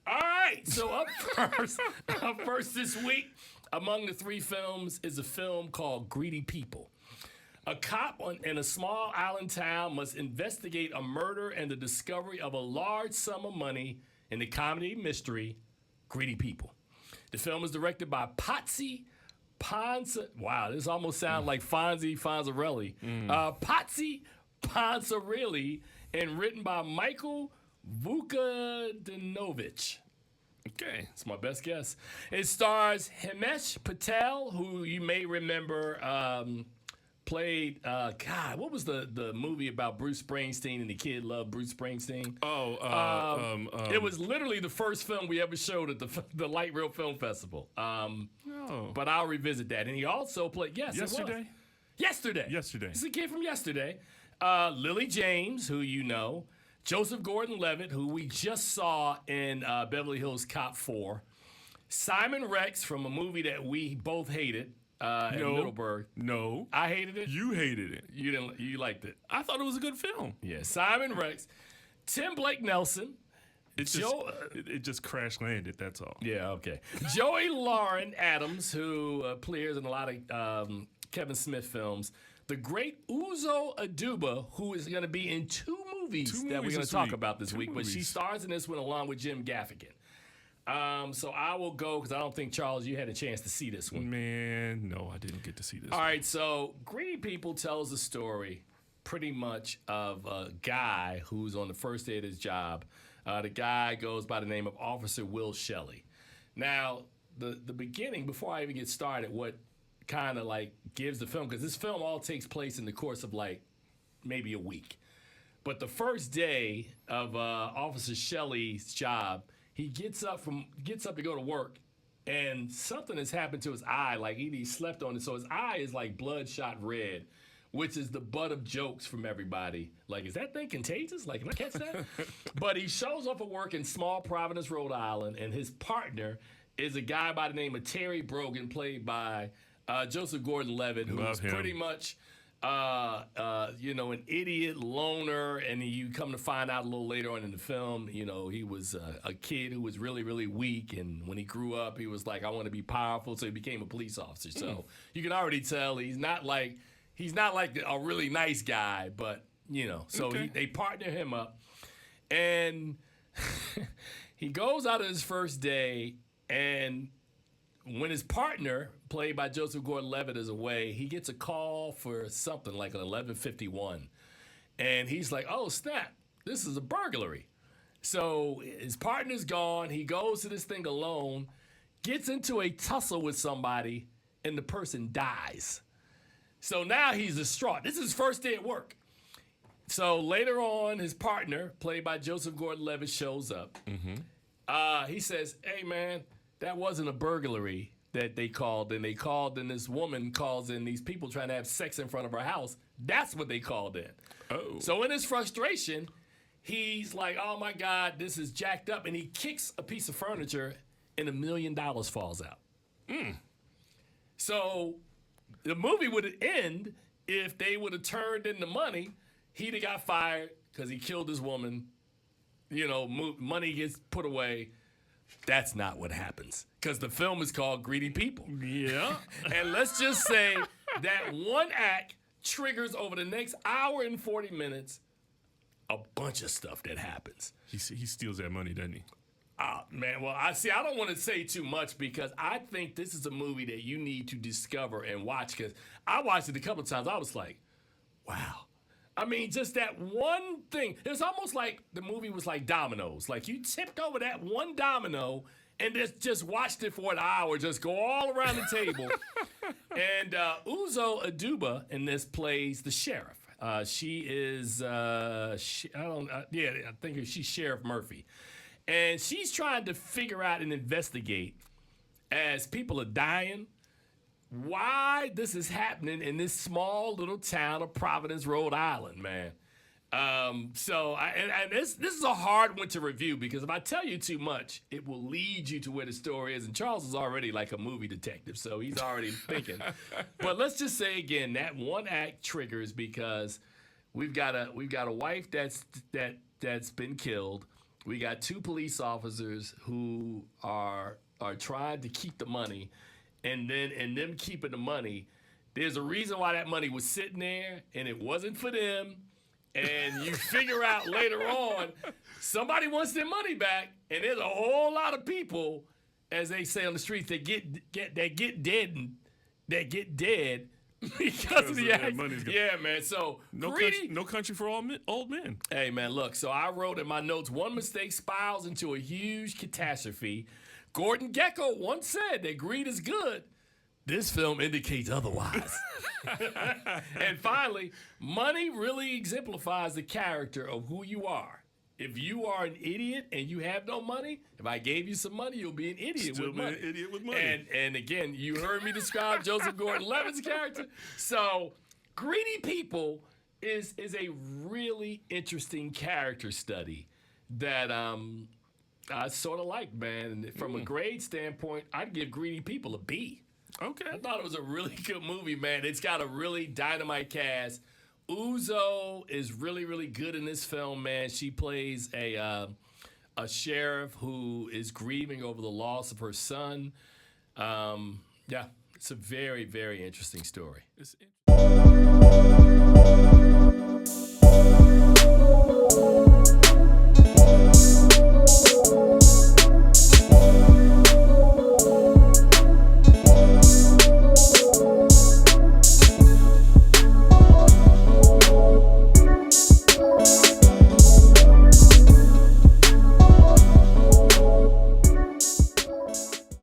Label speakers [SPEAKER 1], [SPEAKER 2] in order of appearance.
[SPEAKER 1] All right, so up first this week, among the three films is a film called Greedy People. A cop in a small island town must investigate a murder and the discovery of a large sum of money in the comedy mystery Greedy People. The film is directed by Potsy Ponciroli. Wow, this almost sounds like Fonzarelli. Potsy Ponciroli and written by Michael Vukadinovich.
[SPEAKER 2] Okay.
[SPEAKER 1] It's my best guess. It stars Himesh Patel, who you may remember played, what was the movie about Bruce Springsteen and the kid loved Bruce Springsteen? It was literally the first film we ever showed at the Light Rail Film Festival. But I'll revisit that. And he also played, yes,
[SPEAKER 2] Yesterday?
[SPEAKER 1] It was. Yesterday.
[SPEAKER 2] Yesterday.
[SPEAKER 1] It's a kid from Yesterday. Lily James, who you know. Joseph Gordon-Levitt, who we just saw in Beverly Hills Cop 4. Simon Rex from a movie that we both hated. In Middleburg.
[SPEAKER 2] No.
[SPEAKER 1] I hated it.
[SPEAKER 2] You hated it.
[SPEAKER 1] You didn't. You liked it.
[SPEAKER 2] I thought it was a good film.
[SPEAKER 1] Yeah. Simon Rex, Tim Blake Nelson.
[SPEAKER 2] It just crash landed. That's all.
[SPEAKER 1] Yeah. Okay. Joey Lauren Adams, who appears in a lot of Kevin Smith films. The great Uzo Aduba, who is going to be in two movies that we're going to talk about this week, but she stars in this one along with Jim Gaffigan. So I will go because I don't think, Charles, you had a chance to see this one.
[SPEAKER 2] Man, no, I didn't get to see this
[SPEAKER 1] All right, so Greedy People tells the story pretty much of a guy who's on the first day of his job. The guy goes by the name of Officer Will Shelley. Now, the beginning, before I even get started, what kind of like gives the film, because this film all takes place in the course of like maybe a week. But the first day of Officer Shelley's job, he gets up to go to work, and something has happened to his eye. Like he slept on it, so his eye is like bloodshot red, which is the butt of jokes from everybody. Like, is that thing contagious? Like, can I catch that? But he shows up at work in small Providence, Rhode Island, and his partner is a guy by the name of Terry Brogan, played by Joseph Gordon-Levitt, who's pretty much an idiot loner, and you come to find out a little later on in the film, he was a kid who was really, really weak, and when he grew up, he was like, I want to be powerful, so he became a police officer. So you can already tell he's not like a really nice guy, but they partner him up, and he goes out of his first day, and when his partner, played by Joseph Gordon-Levitt, is away, he gets a call for something like an 11:51. And he's like, oh, snap, this is a burglary. So his partner's gone. He goes to this thing alone, gets into a tussle with somebody, and the person dies. So now he's distraught. This is his first day at work. So later on, his partner, played by Joseph Gordon-Levitt, shows up. He says, hey, man, that wasn't a burglary that they called. And they called, and this woman calls in these people trying to have sex in front of her house. That's what they called in.
[SPEAKER 2] Oh.
[SPEAKER 1] So in his frustration, he's like, oh, my God, this is jacked up. And he kicks a piece of furniture, and $1 million falls out. So the movie would end if they would have turned in the money. He'd have got fired because he killed his woman. Money gets put away. That's not what happens, because the film is called Greedy People.
[SPEAKER 2] Yeah.
[SPEAKER 1] And let's just say that one act triggers over the next hour and 40 minutes a bunch of stuff that happens.
[SPEAKER 2] He steals that money, doesn't he?
[SPEAKER 1] Man, well, I don't want to say too much, because I think this is a movie that you need to discover and watch, because I watched it a couple of times. I was like, wow. I mean, just that one thing. It's almost like the movie was like dominoes. Like, you tipped over that one domino and just watched it for an hour, just go all around the table. And Uzo Aduba in this plays the sheriff. She is, I think she's Sheriff Murphy. And she's trying to figure out and investigate, as people are dying, why this is happening in this small little town of Providence, Rhode Island, man. This is a hard one to review, because if I tell you too much, it will lead you to where the story is. And Charles is already like a movie detective, so he's already thinking. But let's just say again, that one act triggers because we've got a wife that's been killed. We got two police officers who are trying to keep the money, and them keeping the money, there's a reason why that money was sitting there, and it wasn't for them. And you figure out later on, somebody wants their money back, and there's a whole lot of people, as they say on the streets, that get dead because of the accident. Yeah, man. So
[SPEAKER 2] no country for old men.
[SPEAKER 1] Hey, man, look. So I wrote in my notes, one mistake spirals into a huge catastrophe. Gordon Gekko once said that greed is good. This film indicates otherwise. And finally, money really exemplifies the character of who you are. If you are an idiot and you have no money, if I gave you some money, you'll be an idiot with money.
[SPEAKER 2] An idiot with money.
[SPEAKER 1] And again, you heard me describe Joseph Gordon-Levitt's character. So, Greedy People is a really interesting character study that I sort of like, man. And from a grade standpoint, I'd give Greedy People a B.
[SPEAKER 2] Okay.
[SPEAKER 1] I thought it was a really good movie, man. It's got a really dynamite cast. Uzo is really, really good in this film, man. She plays a sheriff who is grieving over the loss of her son. Yeah, it's a very, very interesting story.